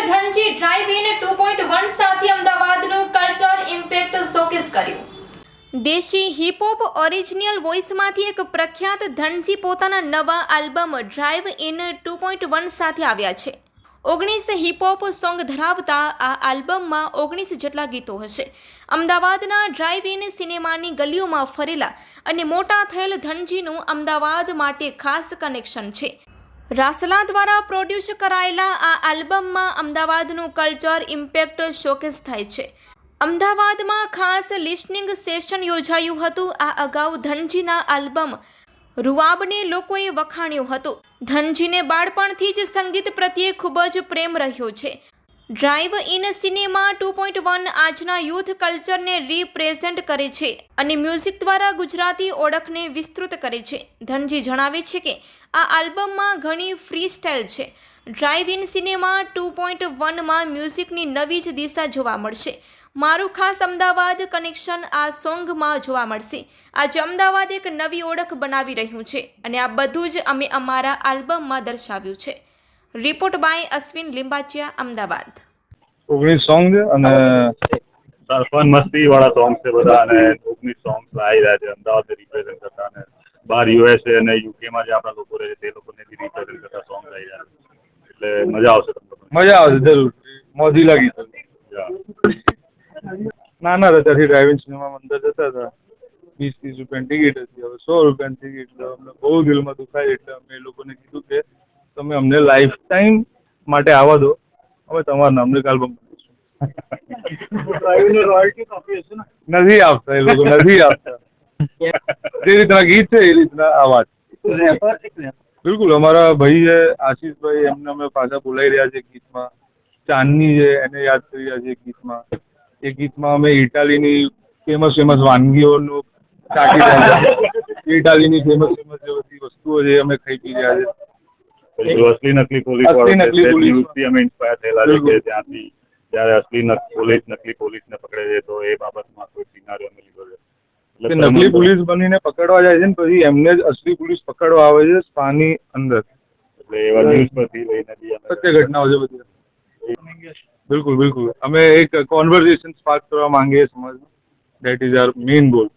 Dhanji drive in 2.1 સાથે અમદાવાદનું culture impact showcase કર્યું। દેશી હિપહોપ ઓરિજિનલ વોઇસમાંથી એક પ્રખ્યાત ધનજી પોતાના નવા આલ્બમ ડ્રાઇવ ઇન 2.1 સાથે આવ્યા છે। 19 હિપહોપ સોંગ ધરાવતા આ આલ્બમમાં 19 જેટલા ગીતો હશે। અમદાવાદના ડ્રાઇવ ઇન સિનેમાની ગલીઓમાં ફરેલા અને મોટા થયેલ ધનજીનું અમદાવાદ માટે ખાસ કનેક્શન છે। રાસલા દ્વારા પ્રોડ્યુસ કરાયેલા આ આલ્બમમાં અમદાવાદનું કલ્ચર ઇમ્પેક્ટ શોકેસ થાય છે। અમદાવાદમાં ખાસ લિસનિંગ સેશન યોજાયું હતું। આ અગાઉ ધનજીના આલ્બમ રૂવાબને લોકોએ વખાણ્યું હતું। ધનજીને બાળપણથી જ સંગીત પ્રત્યે ખૂબ જ પ્રેમ રહ્યો છે। ડ્રાઇવ ઇન સિનેમા 2.1 આજના યુથ કલ્ચરને રિપ્રેઝેન્ટ કરે છે અને મ્યુઝિક દ્વારા ગુજરાતી ઓળખને વિસ્તૃત કરે છે। ધનજી જણાવે છે કે આ આલ્બમમાં ઘણી ફ્રી સ્ટાઇલ છે। ડ્રાઇવ ઇન સિનેમા 2.1માં મ્યુઝિકની નવી જ દિશા જોવા મળશે। મારું ખાસ અમદાવાદ કનેક્શન આ સોંગમાં જોવા મળશે। આજે અમદાવાદ એક નવી ઓળખ બનાવી રહ્યું છે અને આ બધું જ અમે અમારા આલ્બમમાં દર્શાવ્યું છે। Report by Ashwin Limbachiya, Ahmedabad. 19 song છે અને ફન મસ્તી વાળા સોંગ છે બધા, અને 19 સોંગ આવી રહ્યા છે અમદાવાદ રિપ્રેઝેન્ટ કરતા, અને બહાર યુએસએ અને યુકે માં જે આપણા લોકો રહે છે તે લોકોને બી રિપ્રેઝેન્ટ કરતા સોંગ આવી રહ્યા છે, એટલે મજા આવશે તમને। મજા આવશે જરૂર, મોજી લાગી નાના હતા ત્યાંથી ડ્રાઇવિંગ સિનેમામાં અંદર જતા હતા, 20-30 રૂપિયાની ટિકિટ હતી, હવે 100 રૂપિયાની ટિકિટ, અમને બહુ દિલમાં દુખાય, એટલે અમે એ લોકોને કીધું કે તમે અમને લાઈફ ટાઈમ માટે આવવા દો, અમે તમારા નામનું આલ્બમ નથી આપતા, એ લોકો નથી આપતા। જે રીતના ગીત છે એ રીતના અવાજ, બિલકુલ અમારા ભાઈ છે આશીષભાઈ, એમને અમે પાછા બોલાવી રહ્યા છે ગીતમાં। ચાંદની છે એને યાદ કરી રહ્યા છે ગીતમાં। એ ગીતમાં અમે ઇટાલીની ફેમસ વાનગીઓનું ચાખી રહ્યા છે। ઇટાલીની ફેમસ જે બધી વસ્તુઓ છે અમે ખાઈ પી રહ્યા છે। અસલી નકલી પોલીસ અમે ઇન્સ્પાયર થયેલા છે કે ત્યાંથી જયારે અસલી નકલી પોલીસને પકડે છે તો એ બાબતમાં કોઈ સિનારીઓ અમે લીધો છે। નકલી પોલીસ બનીને પકડવા જાય છે ને પછી એમને જ અસલી પોલીસ પકડવા આવે છે સ્પાની અંદર, એટલે એવા ન્યૂઝ પરથી લઈને સત્ય ઘટનાઓ છે બધી। બિલકુલ બિલકુલ, અમે એક કોન્વર્ઝેશન સ્પાર્ક કરવા માંગીએ સમાજમાં, ધેટ ઇઝ આવર મેઇન ગોલ।